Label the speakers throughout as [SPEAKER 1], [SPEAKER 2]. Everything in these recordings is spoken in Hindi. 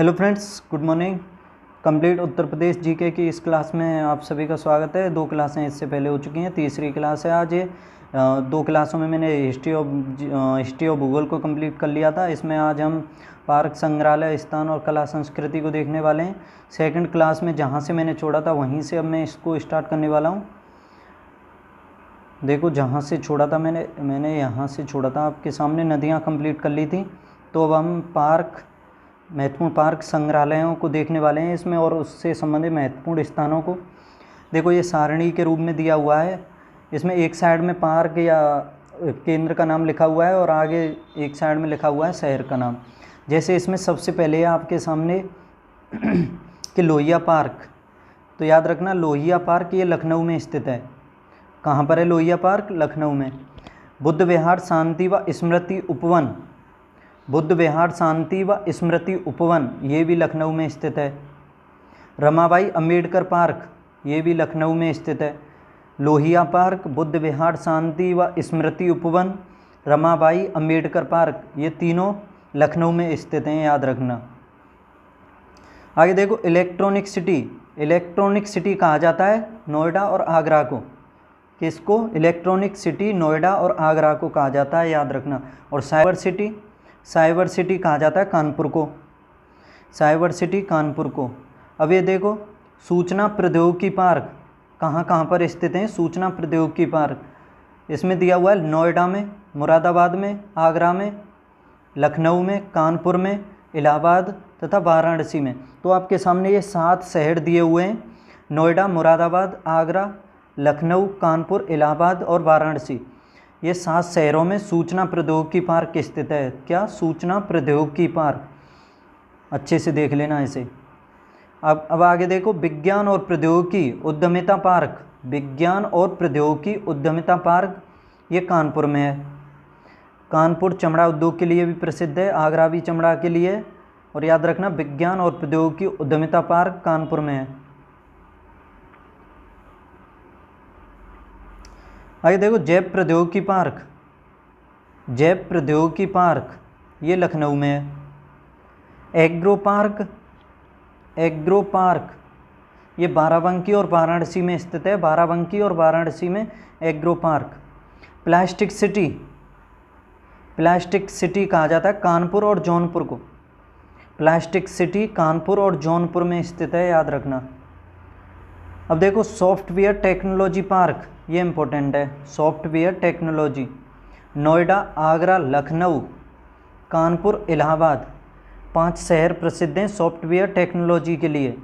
[SPEAKER 1] Hello friends, good morning. Complete Uttar Pradesh GK की इस क्लास में आप सभी का स्वागत है। 2 क्लासें इससे पहले हो चुकी हैं, तीसरी क्लास है आज ये। 2 क्लासों में मैंने हिस्ट्री ऑफ भूगोल को कंप्लीट कर लिया था। इसमें आज हम पार्क, संग्रहालय, स्थान और कला संस्कृति को देखने वाले हैं। सेकंड क्लास में जहाँ से मैंने छोड़ा था वहीं से अब मैं इसको स्टार्ट करने वाला हूँ। देखो, जहाँ से छोड़ा था मैंने यहाँ से छोड़ा था, आपके सामने नदियाँ कंप्लीट कर ली थी। तो अब हम महत्वपूर्ण पार्क, संग्रहालयों को देखने वाले हैं इसमें, और उससे संबंधित महत्वपूर्ण स्थानों को। देखो, ये सारणी के रूप में दिया हुआ है। इसमें एक साइड में पार्क या केंद्र का नाम लिखा हुआ है और आगे एक साइड में लिखा हुआ है शहर का नाम। जैसे इसमें सबसे पहले है आपके सामने कि लोहिया पार्क। तो याद रखना, लोहिया पार्क ये लखनऊ में स्थित है। कहाँ पर है लोहिया पार्क? लखनऊ में। बुद्ध विहार शांति व स्मृति उपवन, बुद्ध विहार शांति व स्मृति उपवन, ये भी लखनऊ में स्थित है। रमाबाई अंबेडकर पार्क, ये भी लखनऊ में स्थित है। लोहिया पार्क, बुद्ध विहार शांति व स्मृति उपवन, रमाबाई अंबेडकर पार्क, ये तीनों लखनऊ में स्थित हैं, याद रखना। आगे देखो, इलेक्ट्रॉनिक सिटी। इलेक्ट्रॉनिक सिटी कहा जाता है नोएडा और आगरा को। किसको? इलेक्ट्रॉनिक सिटी नोएडा और आगरा को कहा जाता है, याद रखना। और साइबर सिटी कहा जाता है कानपुर को। साइबर सिटी कानपुर को। अब ये देखो, सूचना प्रौद्योगिकी पार्क कहाँ कहाँ पर स्थित हैं? सूचना प्रौद्योगिकी पार्क इसमें दिया हुआ है नोएडा में, मुरादाबाद में, आगरा में, लखनऊ में, कानपुर में, इलाहाबाद तथा वाराणसी में। तो आपके सामने ये 7 शहर दिए हुए हैं: नोएडा, मुरादाबाद, आगरा, लखनऊ, कानपुर, इलाहाबाद और वाराणसी। ये 7 शहरों में सूचना प्रौद्योगिकी पार्क स्थित है। क्या? सूचना प्रौद्योगिकी पार्क। अच्छे से देख लेना इसे। अब आगे देखो, विज्ञान और प्रौद्योगिकी उद्यमिता पार्क। विज्ञान और प्रौद्योगिकी उद्यमिता पार्क ये कानपुर में है। कानपुर चमड़ा उद्योग के लिए भी प्रसिद्ध है, आगरा भी चमड़ा के लिए। और याद रखना, विज्ञान और प्रौद्योगिकी उद्यमिता पार्क कानपुर में है। आगे देखो, जैव प्रौद्योगिकी पार्क। जैव प्रौद्योगिकी पार्क ये लखनऊ में है। एग्रो पार्क ये बाराबंकी और वाराणसी में स्थित है। बाराबंकी और वाराणसी में एग्रो पार्क। प्लास्टिक सिटी कहा जाता है कानपुर और जौनपुर को। प्लास्टिक सिटी कानपुर और जौनपुर में स्थित है, याद रखना। अब देखो, सॉफ्टवेयर टेक्नोलॉजी पार्क, ये इम्पोर्टेंट है। सॉफ्टवेयर टेक्नोलॉजी नोएडा, आगरा, लखनऊ, कानपुर, इलाहाबाद 5 शहर प्रसिद्ध हैं सॉफ्टवेयर टेक्नोलॉजी के लिए।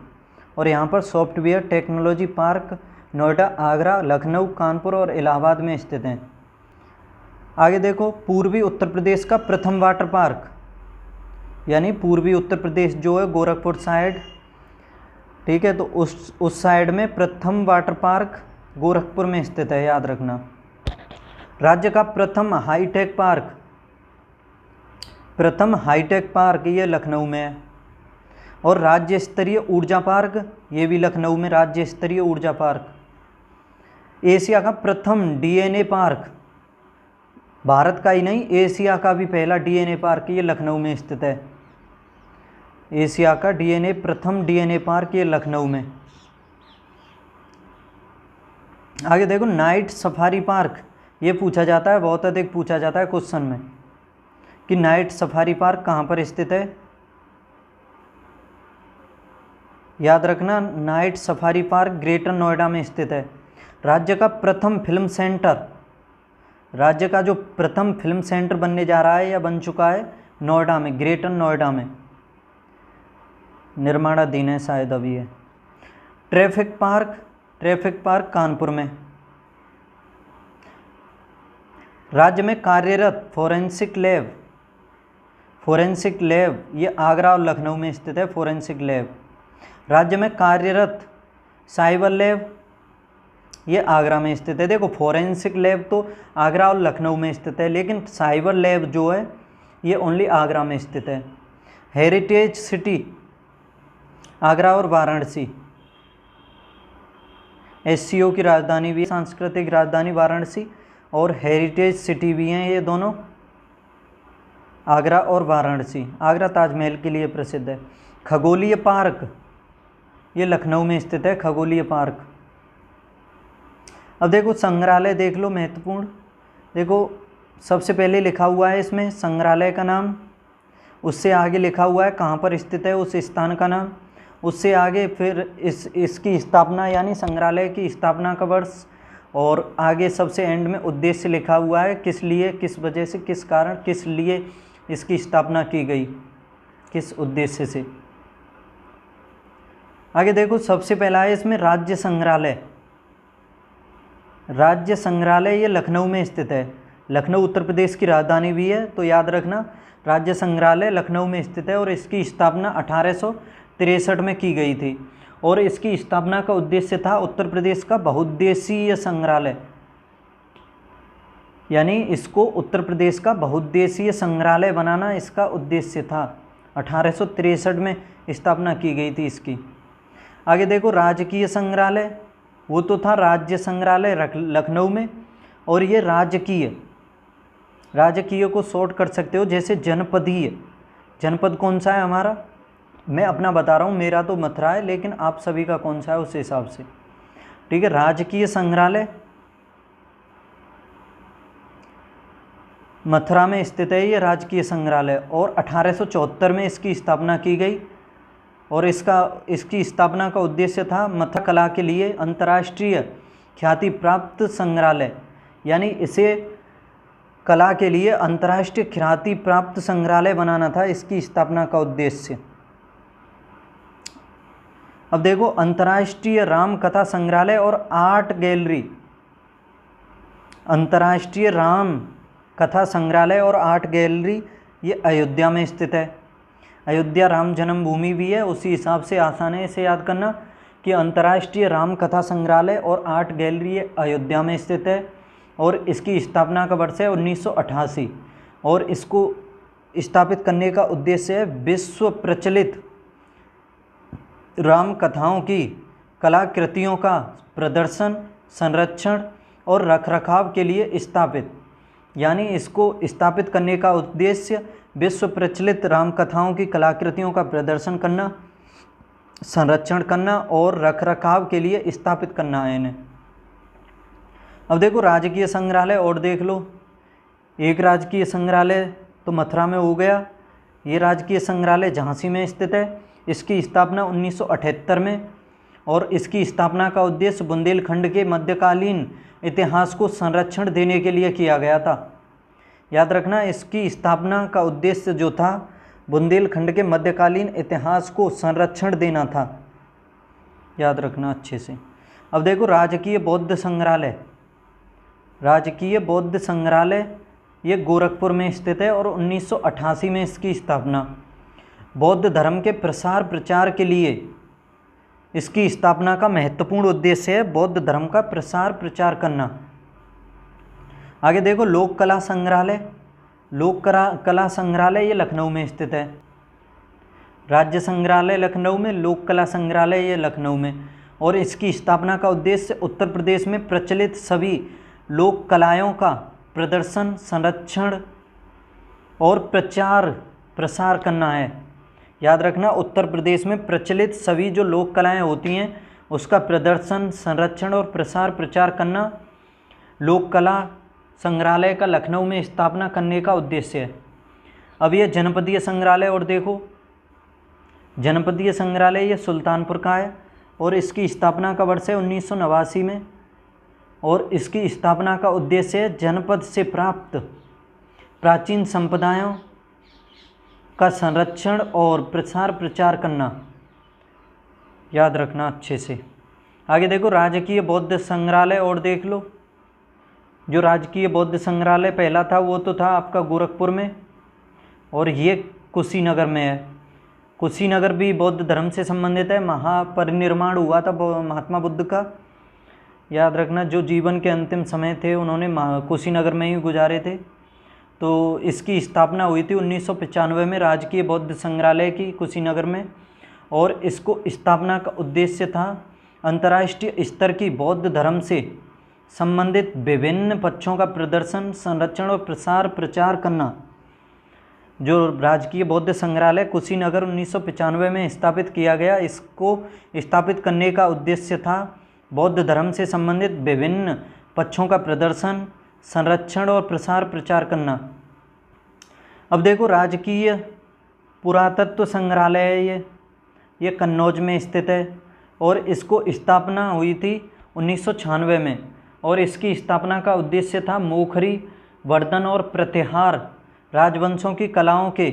[SPEAKER 1] और यहाँ पर software technology park Noida, Agra, Lucknow, Kanpur और इलाहाबाद में स्थित हैं। आगे देखो, पूर्वी उत्तर प्रदेश का प्रथम वाटर पार्क, यानी पूर्वी उत्तर प्रदेश जो है गोरखपुर साइड, ठीक है, तो उस साइड में प्रथम वाटर पार्क गोरखपुर में स्थित है, याद रखना। राज्य का प्रथम हाईटेक पार्क ये लखनऊ में है। और राज्य स्तरीय ऊर्जा पार्क ये भी लखनऊ में, राज्य स्तरीय ऊर्जा पार्क। एशिया का प्रथम डीएनए पार्क, भारत का ही नहीं एशिया का भी पहला डीएनए पार्क ये लखनऊ में स्थित है। एशिया का प्रथम डीएनए पार्क ये लखनऊ में। आगे देखो, नाइट सफारी पार्क ये पूछा जाता है, बहुत अधिक पूछा जाता है क्वेश्चन में कि नाइट सफारी पार्क कहाँ पर स्थित है। याद रखना, night safari park greater Noida में स्थित है। राज्य का जो प्रथम फिल्म सेंटर बनने जा रहा है या बन चुका है नोएडा में, ग्रेटर नोएडा में, निर्माणाधीन है शायद अभी है। ट्रैफिक पार्क कानपुर में। राज्य में कार्यरत फोरेंसिक लैब ये आगरा और लखनऊ में स्थित है। Forensic lab. राज्य में कार्यरत साइबर लैब ये आगरा में स्थित है। देखो, फोरेंसिक लैब तो आगरा और लखनऊ में स्थित है, लेकिन साइबर लैब जो है ये ओनली आगरा में स्थित है। हेरिटेज सिटी आगरा और वाराणसी। एससीओ की राजधानी भी, सांस्कृतिक राजधानी वाराणसी, और हेरिटेज सिटी भी हैं ये दोनों। आगरा और वाराणसी। आगरा ताजमहल के लिए प्रसिद्ध है। खगोलीय पार्क, ये लखनऊ में स्थित है खगोलीय पार्क। अब देखो संग्रहालय देख लो, महत्वपूर्ण। देखो सबसे पहले लिखा हुआ है इसमें संग्रहालय का नाम, उससे आगे लिखा हुआ है कहाँ पर स्थित है उस स्थान का नाम, उससे आगे फिर इसकी स्थापना यानी संग्रहालय की स्थापना का वर्ष, और आगे सबसे एंड में उद्देश्य लिखा हुआ है, किस लिए, किस वजह से, किस कारण, किस लिए इसकी स्थापना की गई, किस उद्देश्य से। आगे देखो सबसे पहला है इसमें राज्य संग्रहालय। राज्य संग्रहालय ये लखनऊ में स्थित है। लखनऊ उत्तर प्रदेश की राजधानी भी है, तो याद रखना राज्य संग्रहालय लखनऊ में स्थित है और इसकी स्थापना 1863 में की गई थी। और इसकी स्थापना का उद्देश्य था उत्तर प्रदेश का बहुउद्देशीय संग्रहालय, यानी इसको उत्तर प्रदेश का बहुउद्देशीय संग्रहालय बनाना इसका उद्देश्य था। 1863 में स्थापना की गई थी इसकी। आगे देखो राजकीय संग्रहालय, वो तो था राज्य संग्रहालय लखनऊ में, और ये राजकीय, राजकीय को शॉर्ट कर सकते हो जैसे जनपदीय। जनपद कौन सा है हमारा, मैं अपना बता रहा हूँ, मेरा तो मथुरा है, लेकिन आप सभी का कौन सा है उस हिसाब से, ठीक है। राजकीय संग्रहालय मथुरा में स्थित है ये राजकीय संग्रहालय, और 1874 में इसकी स्थापना की गई। और इसकी स्थापना का उद्देश्य था मथुरा कला के लिए अंतर्राष्ट्रीय ख्याति प्राप्त संग्रहालय, यानी इसे कला के लिए अंतर्राष्ट्रीय ख्याति प्राप्त संग्रहालय बनाना था इसकी स्थापना का उद्देश्य। अब देखो अंतर्राष्ट्रीय राम कथा संग्रहालय और आर्ट गैलरी। अंतर्राष्ट्रीय राम कथा संग्रहालय और आर्ट गैलरी ये अयोध्या में स्थित है। अयोध्या राम जन्मभूमि भी है, उसी हिसाब से आसान है इसे याद करना कि अंतर्राष्ट्रीय राम कथा संग्रहालय और आर्ट गैलरी ये अयोध्या में स्थित है। और इसकी स्थापना का वर्ष है 1988, और इसको स्थापित करने का उद्देश्य है विश्व प्रचलित राम कथाओं की कलाकृतियों का प्रदर्शन, संरक्षण और रखरखाव के लिए स्थापित, यानी इसको स्थापित करने का उद्देश्य विश्व प्रचलित राम कथाओं की कलाकृतियों का प्रदर्शन करना, संरक्षण करना और रखरखाव के लिए स्थापित करना है इन्हें। अब देखो राजकीय संग्रहालय और देख लो। एक राजकीय संग्रहालय तो मथुरा में हो गया, ये राजकीय संग्रहालय झांसी में स्थित है। इसकी स्थापना 1978 में, और इसकी स्थापना का उद्देश्य बुंदेलखंड के मध्यकालीन इतिहास को संरक्षण देने के लिए किया गया था। याद रखना इसकी स्थापना का उद्देश्य जो था बुंदेलखंड के मध्यकालीन इतिहास को संरक्षण देना था, याद रखना अच्छे से। अब देखो राजकीय बौद्ध संग्रहालय। राजकीय बौद्ध संग्रहालय ये गोरखपुर में स्थित है और 1988 में इसकी स्थापना। बौद्ध धर्म के प्रसार प्रचार के लिए इसकी स्थापना का महत्वपूर्ण उद्देश्य है बौद्ध धर्म का प्रसार प्रचार करना। आगे देखो लोक कला संग्रहालय। लोक कला संग्रहालय ये लखनऊ में स्थित है। राज्य संग्रहालय लखनऊ में, लोक कला संग्रहालय ये लखनऊ में, और इसकी स्थापना का उद्देश्य उत्तर प्रदेश में प्रचलित सभी लोक कलाओं का प्रदर्शन, संरक्षण और प्रचार प्रसार करना है। याद रखना उत्तर प्रदेश में प्रचलित सभी जो लोक कलाएँ होती हैं उसका प्रदर्शन, संरक्षण और प्रसार प्रचार करना लोक कला संग्रहालय का लखनऊ में स्थापना करने का उद्देश्य है। अब ये जनपदीय संग्रहालय और देखो, जनपदीय संग्रहालय ये सुल्तानपुर का है और इसकी स्थापना का वर्ष है 1989 में, और इसकी स्थापना का उद्देश्य है जनपद से प्राप्त प्राचीन संप्रदायों का संरक्षण और प्रसार प्रचार करना। याद रखना अच्छे से। आगे देखो राजकीय बौद्ध संग्रहालय और देख लो। जो राजकीय बौद्ध संग्रहालय पहला था वो तो था आपका गोरखपुर में, और ये कुशीनगर में है। कुशीनगर भी बौद्ध धर्म से संबंधित है। महापरिनिर्वाण हुआ था महात्मा बुद्ध का। याद रखना जो जीवन के अंतिम समय थे उन्होंने कुशीनगर में ही गुजारे थे। तो इसकी स्थापना हुई थी 1995 में राजकीय बौद्ध संग्रहालय की कुशीनगर में, और इसको स्थापना का उद्देश्य था अंतर्राष्ट्रीय स्तर की बौद्ध धर्म से संबंधित विभिन्न पक्षों का प्रदर्शन, संरक्षण और प्रसार प्रचार करना। जो राजकीय बौद्ध संग्रहालय कुशीनगर 1995 में स्थापित किया गया, इसको स्थापित करने का उद्देश्य था बौद्ध धर्म से संबंधित विभिन्न पक्षों का प्रदर्शन, संरक्षण और प्रसार प्रचार करना। अब देखो, राजकीय पुरातत्व संग्रहालय है ये कन्नौज में स्थित है और इसको स्थापना हुई थी 1996 में और इसकी स्थापना का उद्देश्य था मोखरी, वर्धन और प्रतिहार राजवंशों की कलाओं के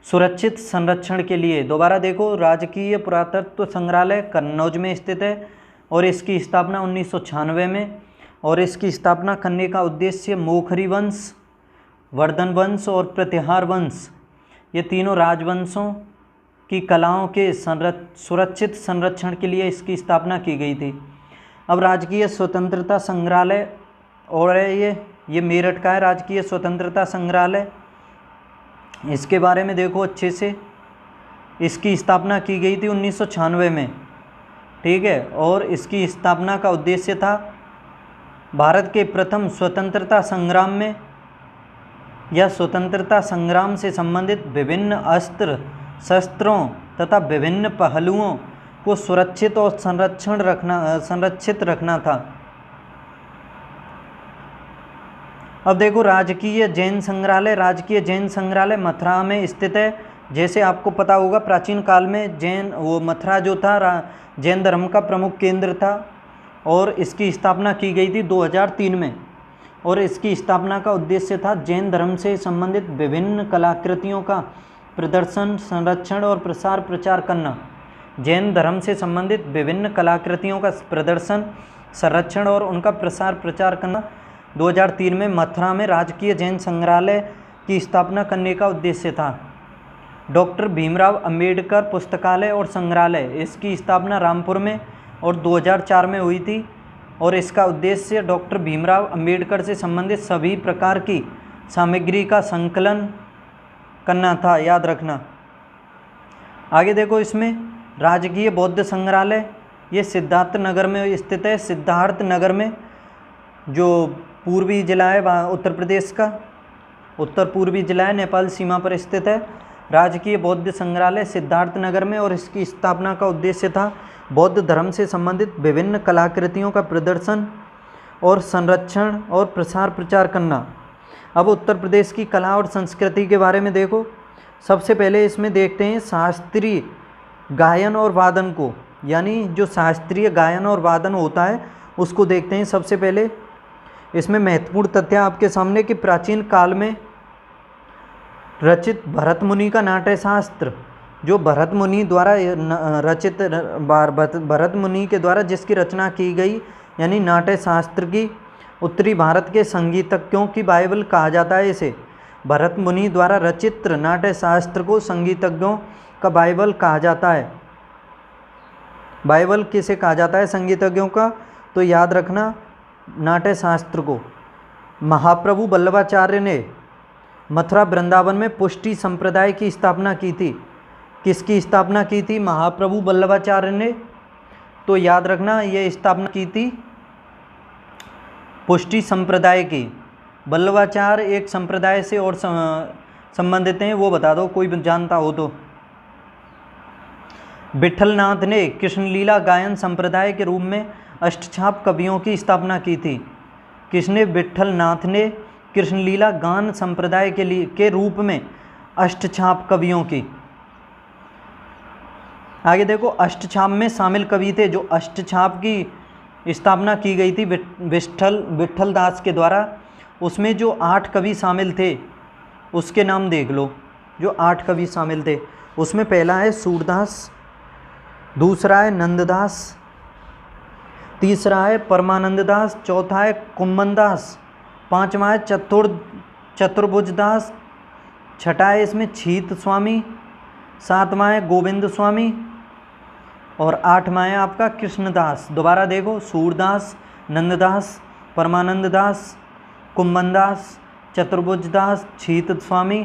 [SPEAKER 1] सुरक्षित संरक्षण के लिए। दोबारा देखो, राजकीय पुरातत्व संग्रहालय कन्नौज में स्थित है और इसकी स्थापना 1996 में और इसकी स्थापना करने का उद्देश्य मोखरी वंश, वर्धन वंश और प्रतिहार वंश, ये तीनों राजवंशों की कलाओं के सुरक्षित संरक्षण के लिए इसकी स्थापना की गई थी। अब राजकीय स्वतंत्रता संग्रहालय और ये मेरठ का है, राजकीय स्वतंत्रता संग्रहालय। इसके बारे में देखो अच्छे से, इसकी स्थापना की गई थी 1996 में, ठीक है। और इसकी स्थापना का उद्देश्य था भारत के प्रथम स्वतंत्रता संग्राम में या स्वतंत्रता संग्राम से संबंधित विभिन्न अस्त्र शस्त्रों तथा विभिन्न पहलुओं को सुरक्षित और संरक्षित रखना था। अब देखो, राजकीय जैन संग्रहालय मथुरा में स्थित है। जैसे आपको पता होगा, प्राचीन काल में मथुरा जो था जैन धर्म का प्रमुख केंद्र था और इसकी स्थापना की गई थी 2003 में और इसकी स्थापना का उद्देश्य था जैन धर्म से संबंधित विभिन्न कलाकृतियों का प्रदर्शन, संरक्षण और प्रसार प्रचार करना। जैन धर्म से संबंधित विभिन्न कलाकृतियों का प्रदर्शन, संरक्षण और उनका प्रसार प्रचार करना। 2003 में मथुरा में राजकीय जैन संग्रहालय की स्थापना करने का उद्देश्य था। डॉक्टर भीमराव अंबेडकर पुस्तकालय और संग्रहालय, इसकी स्थापना रामपुर में और 2004 में हुई थी और इसका उद्देश्य डॉक्टर भीमराव अंबेडकर से संबंधित सभी प्रकार की सामग्री का संकलन करना था, याद रखना। आगे देखो, इसमें राजकीय बौद्ध संग्रहालय ये सिद्धार्थ नगर में स्थित है। सिद्धार्थ नगर में जो पूर्वी जिला है उत्तर प्रदेश का, उत्तर पूर्वी जिला है, नेपाल सीमा पर स्थित है। राजकीय बौद्ध संग्रहालय सिद्धार्थ नगर में और इसकी स्थापना का उद्देश्य था बौद्ध धर्म से संबंधित विभिन्न कलाकृतियों का प्रदर्शन और संरक्षण और प्रसार प्रचार करना। अब उत्तर प्रदेश की कला और संस्कृति के बारे में देखो। सबसे पहले इसमें देखते हैं शास्त्रीय गायन और वादन को, यानी जो शास्त्रीय गायन और वादन होता है उसको देखते हैं। सबसे पहले इसमें महत्वपूर्ण तथ्य आपके सामने कि प्राचीन काल में रचित भरत मुनि का नाट्य शास्त्र, जो भरत मुनि द्वारा रचित, भरत मुनि के द्वारा जिसकी रचना की गई, यानी नाट्य शास्त्र की उत्तरी भारत के संगीतज्ञों की बाइबल कहा जाता है। इसे भरत मुनि द्वारा रचित नाट्य शास्त्र को संगीतज्ञों का बाइबल कहा जाता है। बाइबल किसे कहा जाता है? संगीतज्ञों का। तो याद रखना नाट्य शास्त्र को। महाप्रभु वल्लभाचार्य ने मथुरा वृंदावन में पुष्टि संप्रदाय की स्थापना की थी। किसकी स्थापना की थी? महाप्रभु वल्लभाचार्य ने। तो याद रखना ये स्थापना की थी पुष्टि संप्रदाय की। वल्लभाचार्य एक संप्रदाय से और संबंधित हैं, वो बता दो कोई जानता हो तो। विठलनाथ ने कृष्णलीला गायन संप्रदाय के रूप में अष्टछाप कवियों की स्थापना की थी। किसने? विठलनाथ ने कृष्णलीला गान संप्रदाय के रूप में अष्टछाप कवियों की। आगे देखो, अष्टछाप में शामिल कवि थे। जो अष्टछाप की स्थापना की गई थी विठल दास के द्वारा, उसमें जो 8 कवि शामिल थे उसके नाम देख लो। जो 8 कवि शामिल थे उसमें पहला है सूरदास, दूसरा है नंददास, तीसरा है परमानंद दास, चौथा है कुम्मन दास, पांचवा है चतुर्भुज दास, छठा है इसमें छीत स्वामी, सातवां है गोविंद स्वामी और 8वां है आपका कृष्णदास। दोबारा देखो, सूरदास, नंददास, परमानंद दास, कुम्मन दास, चतुर्भुज दास, छीत स्वामी,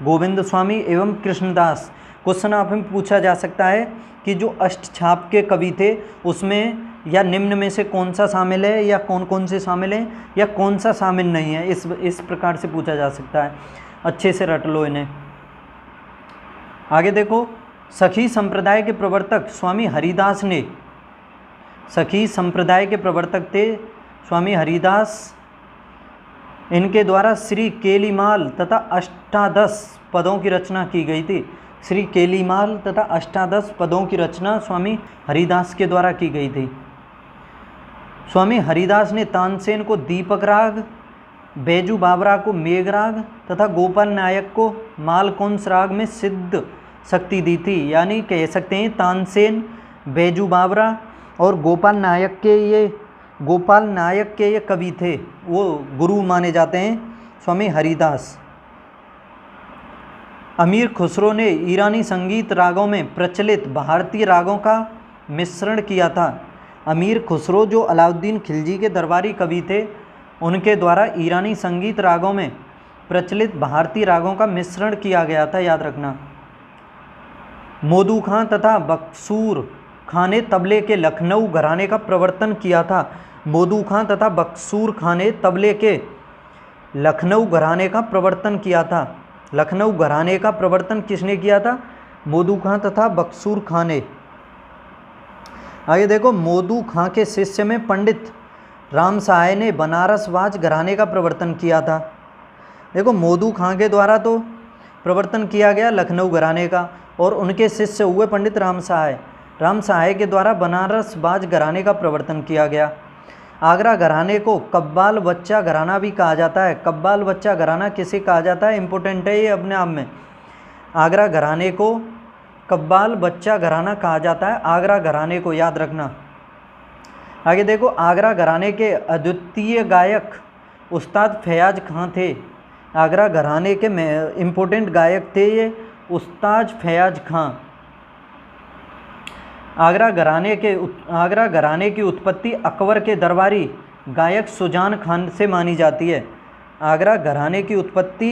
[SPEAKER 1] गोविंद स्वामी एवं कृष्णदास। क्वेश्चन आप में पूछा जा सकता है कि जो अष्टछाप के कवि थे उसमें या निम्न में से कौन सा शामिल है या कौन कौन से शामिल हैं या कौन सा शामिल नहीं है, इस प्रकार से पूछा जा सकता है। अच्छे से रट लो इन्हें। आगे देखो, सखी संप्रदाय के प्रवर्तक स्वामी हरिदास ने, सखी संप्रदाय के प्रवर्तक थे स्वामी हरिदास, इनके द्वारा श्री केलीमाल तथा अष्टादश पदों की रचना की गई थी। श्री केलीमाल तथा अष्टादश पदों की रचना स्वामी हरिदास के द्वारा की गई थी। स्वामी हरिदास ने तानसेन को दीपक राग, बैजू बावरा को मेघ राग तथा गोपाल नायक को मालकोंस राग में सिद्ध शक्ति दी थी। यानी कह सकते हैं तानसेन, बैजू बावरा और गोपाल नायक के ये कवि थे, वो गुरु माने जाते हैं स्वामी हरिदास। अमीर खुसरो ने ईरानी संगीत रागों में प्रचलित भारतीय रागों का मिश्रण किया था। अमीर खुसरो जो अलाउद्दीन खिलजी के दरबारी कवि थे, उनके द्वारा ईरानी संगीत रागों में प्रचलित भारतीय रागों का मिश्रण किया गया था, याद रखना। मोदू खां तथा बक्सूर खां ने तबले के लखनऊ घराने का प्रवर्तन किया था। मोदू खां तथा बक्सूर खां ने तबले के लखनऊ घराने का प्रवर्तन किया था। लखनऊ घराने का प्रवर्तन किसने किया था? मोदू खां तथा बक्सूर खां ने। आगे देखो, मोदू खां के शिष्य में पंडित राम सहाय ने बनारस वाज घराने का प्रवर्तन किया था। देखो, मोदू खां के द्वारा तो प्रवर्तन किया गया लखनऊ घराने का, और उनके शिष्य हुए पंडित राम सहाय। राम सहाय के द्वारा बनारस बाज घराने का प्रवर्तन किया गया। आगरा घराने को कव्वाल बच्चा घराना भी कहा जाता है। कव्वाल बच्चा घराना किसे कहा जाता है? इंपॉर्टेंट है ये अपने आप में। आगरा घराने को कव्वाल बच्चा घराना कहा जाता है, आगरा घराने को, याद रखना। आगे देखो, आगरा घराने के अद्वितीय गायक उस्ताद फैयाज खां थे। आगरा घराने के इम्पोर्टेंट गायक थे ये उस्ताद फैयाज खां। आगरा घराने की उत्पत्ति अकबर के दरबारी गायक सुजान खान से मानी जाती है। आगरा घराने की उत्पत्ति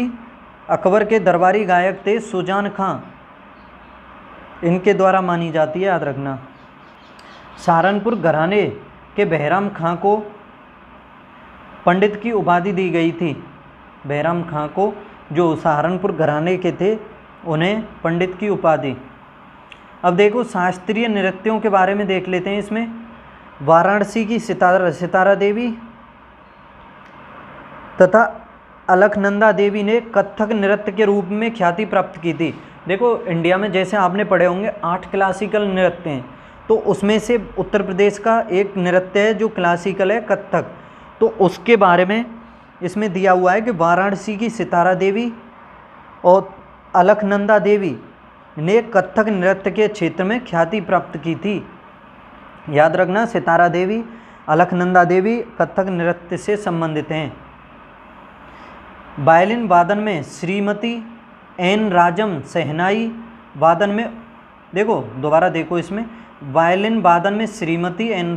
[SPEAKER 1] अकबर के दरबारी गायक थे सुजान खां, इनके द्वारा मानी जाती है, याद रखना। सहारनपुर घराने के बहराम खां को पंडित की उपाधि दी गई थी। बहराम खां को, जो सहारनपुर घराने के थे, उन्हें पंडित की उपाधि। अब देखो, शास्त्रीय नृत्यों के बारे में देख लेते हैं इसमें। वाराणसी की सितारा देवी तथा अलकनंदा देवी ने कथक नृत्य के रूप में ख्याति प्राप्त की थी। देखो, इंडिया में जैसे आपने पढ़े होंगे 8 क्लासिकल नृत्य हैं, तो उसमें से उत्तर प्रदेश का एक नृत्य है जो क्लासिकल है, कथक। तो उसके बारे में इसमें दिया हुआ है कि वाराणसी की सितारा देवी और अलकनंदा देवी ने कथक नृत्य के क्षेत्र में ख्याति प्राप्त की थी। याद रखना, सितारा देवी, अलकनंदा देवी कथक नृत्य से संबंधित हैं। वायलिन वादन में श्रीमती एन राजम, शहनाई वादन में, देखो दोबारा देखो इसमें, वायलिन वादन में श्रीमती एन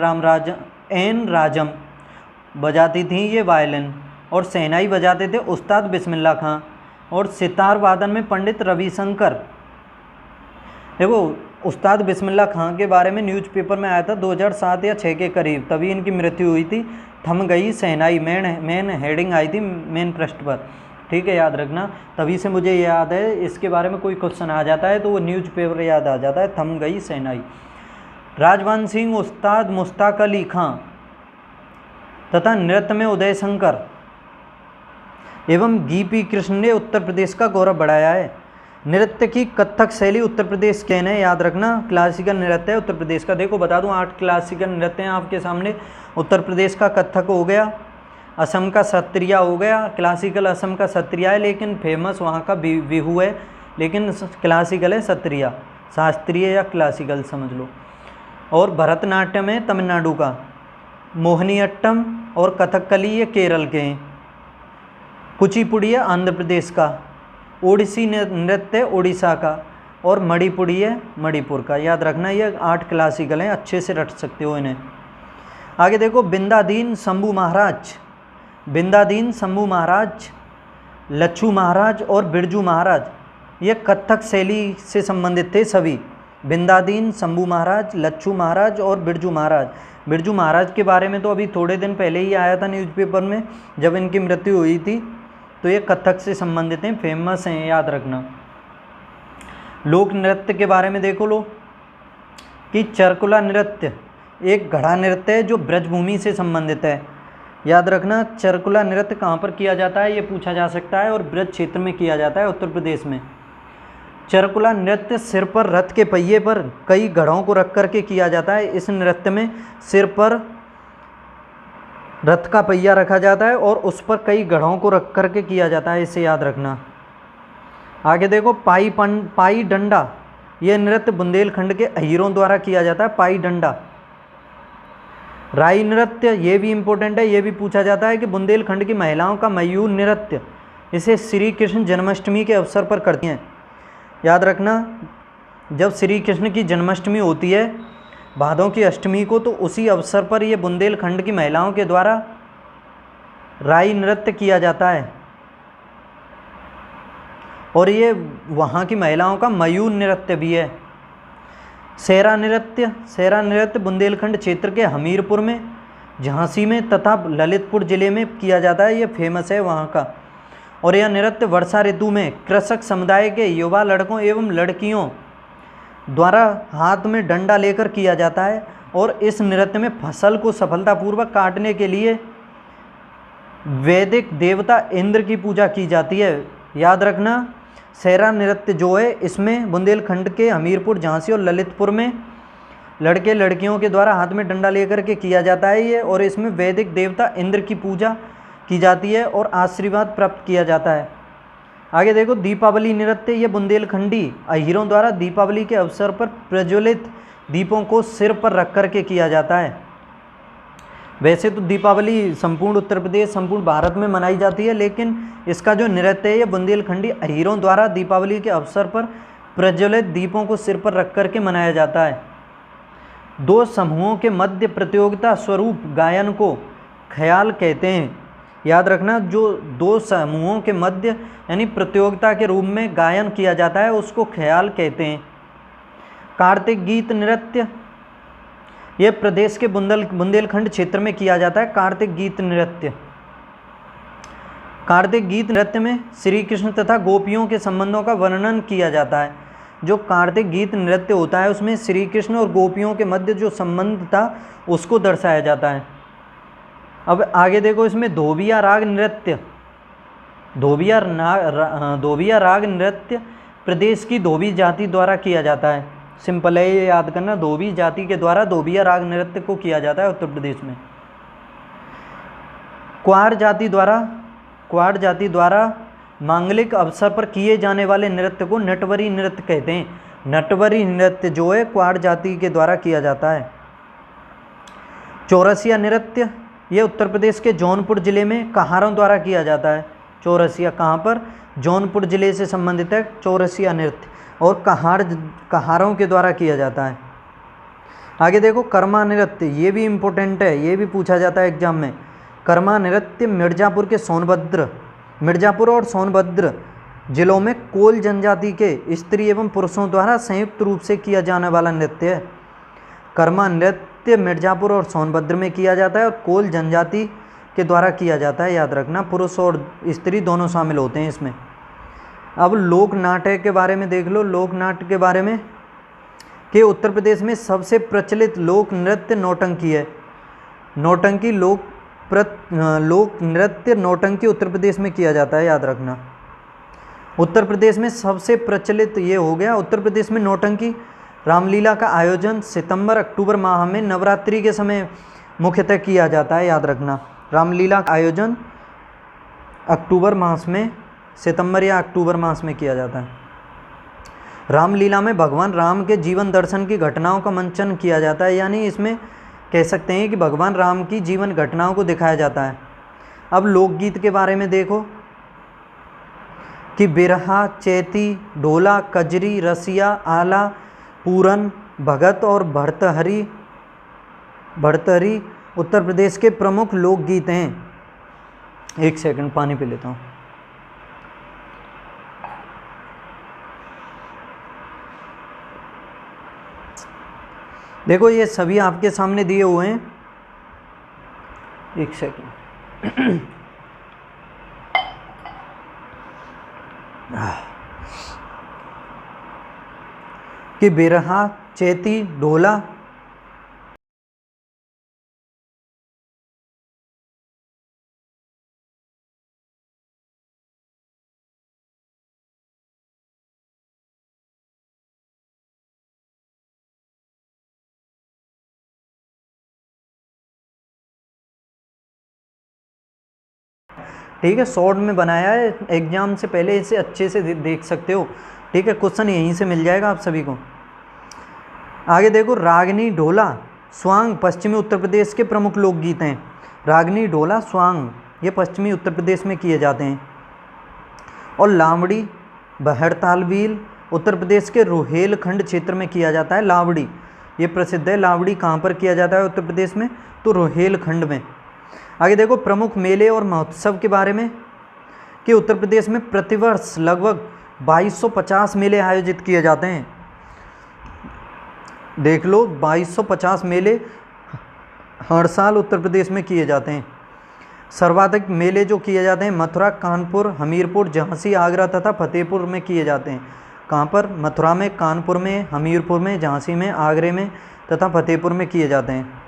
[SPEAKER 1] राजम बजाती थी ये वायलिन, और शहनाई बजाते थे उस्ताद बिस्मिल्लाह खां, और सितार वादन में पंडित रविशंकर। देखो, उस्ताद बिस्मिल्लाह खां के बारे में न्यूज़पेपर में आया था 2007 या 6 के करीब, तभी इनकी मृत्यु हुई थी। थम गई शहनाई, मेन हेडिंग आई थी मेन पृष्ठ पर, ठीक है, याद रखना। तभी से मुझे याद है, इसके बारे में कोई क्वेश्चन आ जाता है तो वो न्यूज़पेपर याद आ जाता है, थम गई शहनाई। राजवान सिंह, उस्ताद मुश्ताक अली खां तथा नृत्य में उदय शंकर एवं गी.पी. कृष्ण ने उत्तर प्रदेश का गौरव बढ़ाया है। नृत्य की कथक शैली उत्तर प्रदेश के हैं, याद रखना। क्लासिकल नृत्य है उत्तर प्रदेश का। देखो बता दूं, 8 क्लासिकल नृत्य हैं आपके सामने। उत्तर प्रदेश का कथक हो गया, असम का सत्रिया हो गया, क्लासिकल असम का सत्रिया है, लेकिन फेमस वहाँ का बिहू है, लेकिन क्लासिकल है सत्रिया, शास्त्रीय या क्लासिकल समझ लो। और भरतनाट्यम है तमिलनाडु का, मोहिनीअट्टम और कथकली ये केरल के हैं, कुचिपुड़ी है आंध्र प्रदेश का, ओडिसी नृत्य उड़ीसा का, और मणिपुरी है मणिपुर का। याद रखना, ये 8 क्लासिकल हैं, अच्छे से रट सकते हो इन्हें। आगे देखो, बिंदादीन शंभू महाराज, लच्छू महाराज और बिरजू महाराज, ये कथक शैली से संबंधित थे सभी। बिंदादीन, शंभू महाराज, लच्छू महाराज और बिरजू महाराज। बिरजू महाराज के बारे में तो अभी थोड़े दिन पहले ही आया था न्यूज़पेपर में, जब इनकी मृत्यु हुई थी तो ये कथक से संबंधित हैं, फेमस हैं, याद रखना। लोक नृत्य के बारे में देखो लो कि चरकुला नृत्य एक घड़ा नृत्य है जो ब्रजभूमि से संबंधित है। याद रखना, चरकुला नृत्य कहाँ पर किया जाता है ये पूछा जा सकता है, और ब्रज क्षेत्र में किया जाता है, उत्तर प्रदेश में। चरकुला नृत्य सिर पर रथ के पहिए पर कई घड़ों को रख करके किया जाता है। इस नृत्य में सिर पर रथ का पहिया रखा जाता है और उस पर कई घड़ों को रख करके किया जाता है, इसे याद रखना। आगे देखो, पाई डंडा, यह नृत्य बुंदेलखंड के अहीरों द्वारा किया जाता है, पाई डंडा। राई नृत्य, ये भी इम्पोर्टेंट है, ये भी पूछा जाता है कि बुंदेलखंड की महिलाओं का मयूर नृत्य, इसे श्री कृष्ण जन्माष्टमी के अवसर पर करती हैं। याद रखना, जब श्री कृष्ण की जन्माष्टमी होती है भादों की अष्टमी को, तो उसी अवसर पर ये बुंदेलखंड की महिलाओं के द्वारा राई नृत्य किया जाता है, और ये वहाँ की महिलाओं का मयूर नृत्य भी है। सेरा नृत्य बुंदेलखंड क्षेत्र के हमीरपुर में, झांसी में तथा ललितपुर जिले में किया जाता है, ये फेमस है वहाँ का। और यह नृत्य वर्षा ऋतु में कृषक समुदाय के युवा लड़कों एवं लड़कियों द्वारा हाथ में डंडा लेकर किया जाता है, और इस नृत्य में फसल को सफलतापूर्वक काटने के लिए वैदिक देवता इंद्र की पूजा की जाती है। याद रखना, सेरा नृत्य जो है इसमें बुंदेलखंड के हमीरपुर, झांसी और ललितपुर में लड़के लड़कियों के द्वारा हाथ में डंडा लेकर के किया जाता है ये, और इसमें वैदिक देवता इंद्र की पूजा की जाती है और आशीर्वाद प्राप्त किया जाता है। आगे देखो, दीपावली नृत्य, ये बुंदेलखंडी अहीरों द्वारा दीपावली के अवसर पर प्रज्वलित दीपों को सिर पर रख करके किया जाता है। वैसे तो दीपावली संपूर्ण उत्तर प्रदेश, संपूर्ण भारत में मनाई जाती है, लेकिन इसका जो नृत्य है ये बुंदेलखंडी अहीरों द्वारा दीपावली के अवसर पर प्रज्वलित दीपों को सिर पर रख करके मनाया जाता है। दो समूहों के मध्य प्रतियोगिता स्वरूप गायन को ख्याल कहते हैं। याद रखना, जो दो समूहों के मध्य यानी प्रतियोगिता के रूप में गायन किया जाता है उसको ख्याल कहते हैं। कार्तिक गीत नृत्य, यह प्रदेश के बुंदेलखंड क्षेत्र में किया जाता है। कार्तिक गीत नृत्य में श्री कृष्ण तथा गोपियों के संबंधों का वर्णन किया जाता है। जो कार्तिक गीत नृत्य होता है उसमें श्री कृष्ण और गोपियों के मध्य जो संबंध था उसको दर्शाया जाता है। अब आगे देखो, इसमें धोबिया राग नृत्य, धोबिया राग नृत्य प्रदेश की धोबी जाति द्वारा किया जाता है। सिंपल है, ये याद करना, धोबी जाति के द्वारा धोबिया राग नृत्य को किया जाता है उत्तर प्रदेश में। क्वार जाति द्वारा मांगलिक अवसर पर किए जाने वाले नृत्य को नटवरी नृत्य कहते हैं। नटवरी नृत्य जो है क्वार जाति के द्वारा किया जाता है। चौरसिया नृत्य, ये उत्तर प्रदेश के जौनपुर जिले में कहारों द्वारा किया जाता है। चौरसिया कहाँ पर? जौनपुर जिले से संबंधित है चौरसिया नृत्य, और कहारों के द्वारा किया जाता है। आगे देखो, कर्मा नृत्य, ये भी इम्पोर्टेंट है, ये भी पूछा जाता है एग्जाम में। कर्मा नृत्य मिर्जापुर और सोनभद्र जिलों में कोल जनजाति के स्त्री एवं पुरुषों द्वारा संयुक्त रूप से किया जाने वाला नृत्य है। कर्मा नृत्य मिर्जापुर और सोनभद्र में किया जाता है और कोल जनजाति के द्वारा किया जाता है। याद रखना, पुरुष और स्त्री दोनों शामिल होते हैं इसमें। अब लोक नाट्य के बारे में देख लो। लोक नाट्य के बारे में कि उत्तर प्रदेश में सबसे प्रचलित लोक नृत्य नौटंकी है। लोक नृत्य नौटंकी उत्तर प्रदेश में किया जाता है। याद रखना, उत्तर प्रदेश में सबसे प्रचलित ये हो गया। उत्तर प्रदेश में नौटंकी रामलीला का आयोजन सितंबर अक्टूबर माह में नवरात्रि के समय मुख्यतः किया जाता है। याद रखना, रामलीला का आयोजन अक्टूबर मास में, सितंबर या अक्टूबर मास में किया जाता है। रामलीला में भगवान राम के जीवन दर्शन की घटनाओं का मंचन किया जाता है, यानी इसमें कह सकते हैं कि भगवान राम की जीवन घटनाओं को दिखाया जाता है। अब लोकगीत के बारे में देखो कि बिरहा, चैती, ढोला, कजरी, रसिया, आला, पूरन, भगत और भर्तहरी उत्तर प्रदेश के प्रमुख लोकगीत हैं। एक सेकंड पानी पी लेता हूँ। देखो, ये सभी आपके सामने दिए हुए हैं। एक सेकंड। कि बिरहा, चैती, ढोला। ठीक है, शॉर्ट में बनाया है, एग्जाम से पहले इसे अच्छे से देख सकते हो। ठीक है, क्वेश्चन यहीं से मिल जाएगा आप सभी को। आगे देखो, रागनी, ढोला, स्वांग पश्चिमी उत्तर प्रदेश के प्रमुख लोकगीत हैं। रागनी, ढोला, स्वांग ये पश्चिमी उत्तर प्रदेश में किए जाते हैं। और लावड़ी, बहड़ताल बील उत्तर प्रदेश के रोहेलखंड क्षेत्र में किया जाता है। लावड़ी ये प्रसिद्ध है। लावड़ी कहाँ पर किया जाता है उत्तर प्रदेश में? तो रोहेलखंड में। आगे देखो, प्रमुख मेले और महोत्सव के बारे में कि उत्तर प्रदेश में प्रतिवर्ष लगभग 2250 मेले आयोजित किए जाते हैं। देख लो, 2250 मेले हर साल उत्तर प्रदेश में किए जाते हैं। सर्वाधिक मेले जो किए जाते हैं मथुरा, कानपुर, हमीरपुर, झांसी, आगरा तथा फतेहपुर में किए जाते हैं। कहाँ पर? मथुरा में, कानपुर में, हमीरपुर में, झांसी में, आगरे में तथा फतेहपुर में किए जाते हैं।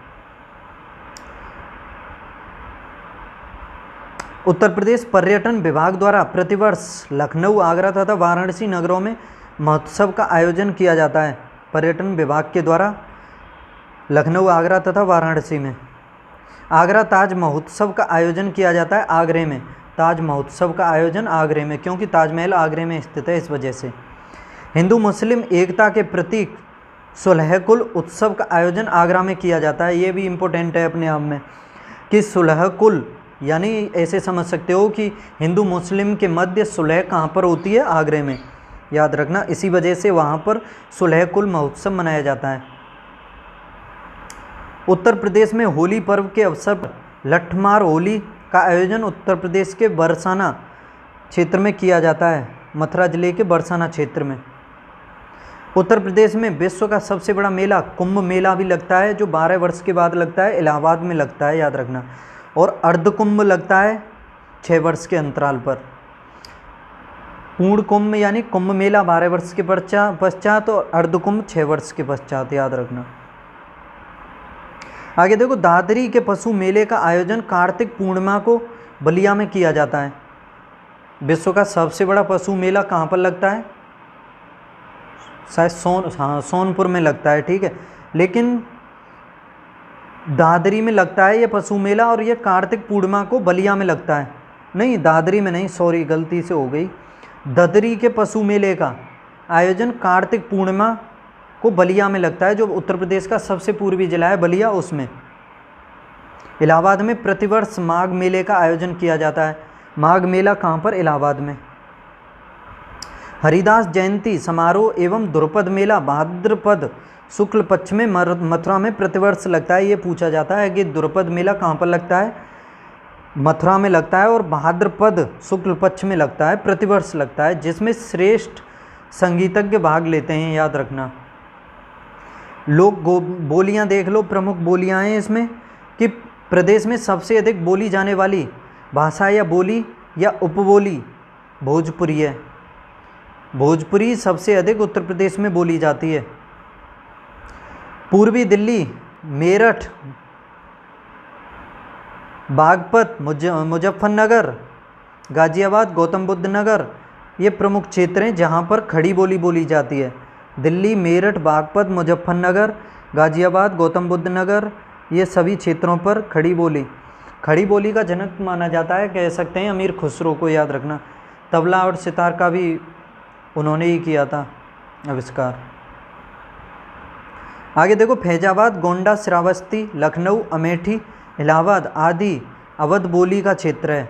[SPEAKER 1] उत्तर प्रदेश पर्यटन विभाग द्वारा प्रतिवर्ष लखनऊ, आगरा तथा वाराणसी नगरों में महोत्सव का आयोजन किया जाता है। पर्यटन विभाग के द्वारा लखनऊ, आगरा तथा वाराणसी में। आगरा ताज महोत्सव का आयोजन किया जाता है आगरे में। ताज महोत्सव का आयोजन आगरे में, क्योंकि ताजमहल आगरे में स्थित है, इस वजह से। हिंदू मुस्लिम एकता के प्रतीक सुलहकुल उत्सव का आयोजन आगरा में किया जाता है। ये भी इम्पोर्टेंट है अपने आप में कि सुलहकुल यानी ऐसे समझ सकते हो कि हिंदू मुस्लिम के मध्य सुलह कहाँ पर होती है? आगरे में, याद रखना। इसी वजह से वहाँ पर सुलहकुल महोत्सव मनाया जाता है। उत्तर प्रदेश में होली पर्व के अवसर पर लठमार होली का आयोजन उत्तर प्रदेश के बरसाना क्षेत्र में किया जाता है। मथुरा जिले के बरसाना क्षेत्र में। उत्तर प्रदेश में विश्व का सबसे बड़ा मेला कुंभ मेला भी लगता है, जो 12 वर्ष के बाद लगता है। इलाहाबाद में लगता है, याद रखना। और अर्ध कुंभ लगता है 6 वर्ष के अंतराल पर। पूर्ण कुंभ यानी कुंभ मेला 12 वर्ष के पश्चात और अर्ध कुंभ 6 वर्ष के पश्चात, याद रखना। आगे देखो, दादरी के पशु मेले का आयोजन कार्तिक पूर्णिमा को बलिया में किया जाता है। विश्व का सबसे बड़ा पशु मेला कहाँ पर लगता है? शायद सोनपुर में लगता है। ठीक है, लेकिन दादरी में लगता है ये पशु मेला, और ये कार्तिक पूर्णिमा को बलिया में लगता है। नहीं, दादरी में नहीं, सॉरी, गलती से हो गई। ददरी के पशु मेले का आयोजन कार्तिक पूर्णिमा को बलिया में लगता है, जो उत्तर प्रदेश का सबसे पूर्वी जिला है बलिया, उसमें। इलाहाबाद में प्रतिवर्ष माघ मेले का आयोजन किया जाता है। माघ मेला कहाँ पर? इलाहाबाद में। हरिदास जयंती समारोह एवं द्रुपद मेला भाद्रपद शुक्ल पक्ष में मथुरा में प्रतिवर्ष लगता है। ये पूछा जाता है कि द्रुपद मेला कहाँ पर लगता है? मथुरा में लगता है, और भाद्रपद शुक्ल पक्ष में लगता है, प्रतिवर्ष लगता है, जिसमें श्रेष्ठ संगीतज्ञ भाग लेते हैं, याद रखना। लोक बोलियाँ देख लो, प्रमुख बोलियाँ हैं इसमें कि प्रदेश में सबसे अधिक बोली जाने वाली भाषा या बोली या उपबोली भोजपुरी है। भोजपुरी सबसे अधिक उत्तर प्रदेश में बोली जाती है। पूर्वी दिल्ली, मेरठ, बागपत, मुजफ्फरनगर, गाजियाबाद, गौतम बुद्ध नगर ये प्रमुख क्षेत्र हैं जहाँ पर खड़ी बोली बोली जाती है। दिल्ली, मेरठ, बागपत, मुजफ्फरनगर, गाजियाबाद, गौतम बुद्ध नगर ये सभी क्षेत्रों पर खड़ी बोली का जनक माना जाता है, कह सकते हैं अमीर खुसरो को, याद रखना। तबला और सितार का भी उन्होंने ही किया था आविष्कार। आगे देखो, फैजाबाद, गोंडा, श्रावस्ती, लखनऊ, अमेठी, इलाहाबाद आदि अवध बोली का क्षेत्र है।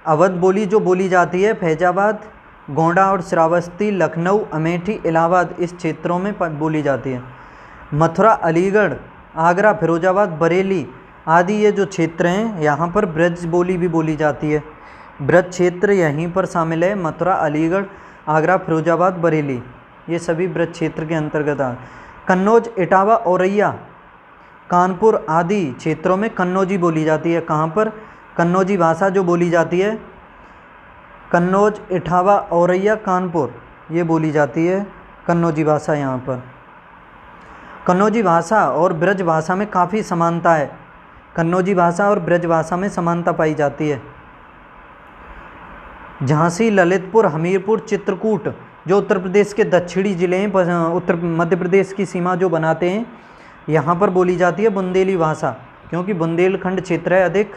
[SPEAKER 1] अवध बोली जो बोली जाती है फैजाबाद, गोंडा और श्रावस्ती, लखनऊ, अमेठी, इलाहाबाद इस क्षेत्रों में बोली जाती है। मथुरा, अलीगढ़, आगरा, फिरोजाबाद, बरेली आदि ये जो क्षेत्र हैं यहाँ पर ब्रज बोली भी बोली जाती है। ब्रज क्षेत्र यहीं पर शामिल है। मथुरा, अलीगढ़, आगरा, फिरोजाबाद, बरेली ये सभी ब्रज क्षेत्र के अंतर्गत आ। कन्नौज, इटावा, औरैया, कानपुर आदि क्षेत्रों में कन्नौजी बोली जाती है। कहाँ पर? कन्नौजी भाषा जो बोली जाती है, कन्नौज, इटावा, औरैया, कानपुर ये बोली जाती है कन्नौजी भाषा यहाँ पर। कन्नौजी भाषा और ब्रज भाषा में काफ़ी समानता है। कन्नौजी भाषा और ब्रज भाषा में समानता पाई जाती है। झांसी, ललितपुर, हमीरपुर, चित्रकूट जो उत्तर प्रदेश के दक्षिणी ज़िले हैं, उत्तर मध्य प्रदेश की सीमा जो बनाते हैं, यहाँ पर बोली जाती है बुंदेली भाषा, क्योंकि बुंदेलखंड क्षेत्र है अधिक।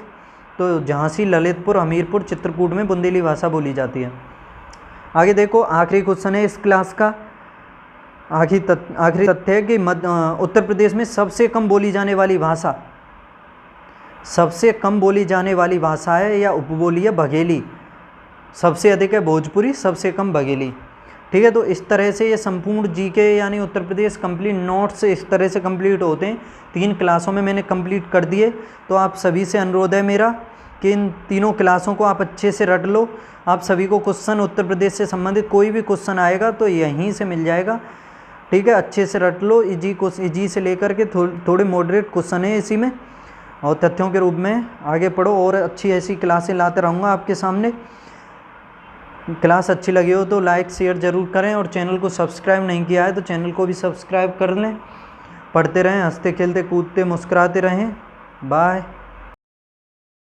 [SPEAKER 1] तो झांसी, ललितपुर, हमीरपुर, चित्रकूट में बुंदेली भाषा बोली जाती है। आगे देखो, आखिरी क्वेश्चन है इस क्लास का। आखिरी तथ्य है कि उत्तर प्रदेश में सबसे कम बोली जाने वाली भाषा, सबसे कम बोली जाने वाली भाषा है या उपबोली है बघेली। सबसे अधिक है भोजपुरी, सबसे कम बघेली। ठीक है, तो इस तरह से ये संपूर्ण जीके यानी उत्तर प्रदेश कंप्लीट नोट्स इस तरह से कंप्लीट होते हैं। 3 क्लासों में मैंने कंप्लीट कर दिए। तो आप सभी से अनुरोध है मेरा कि इन तीनों क्लासों को आप अच्छे से रट लो। आप सभी को क्वेश्चन उत्तर प्रदेश से संबंधित कोई भी क्वेश्चन आएगा तो यहीं से मिल जाएगा। ठीक है, अच्छे से रट लो। इजी से लेकर के थोड़े मॉडरेट क्वेश्चन है इसी में, और तथ्यों के रूप में आगे पढ़ो। और अच्छी ऐसी क्लासें लाते रहूँगा आपके सामने। क्लास अच्छी लगी हो तो लाइक शेयर ज़रूर करें, और चैनल को सब्सक्राइब नहीं किया है तो चैनल को भी सब्सक्राइब कर लें। पढ़ते रहें, हंसते खेलते कूदते मुस्कुराते रहें। बाय।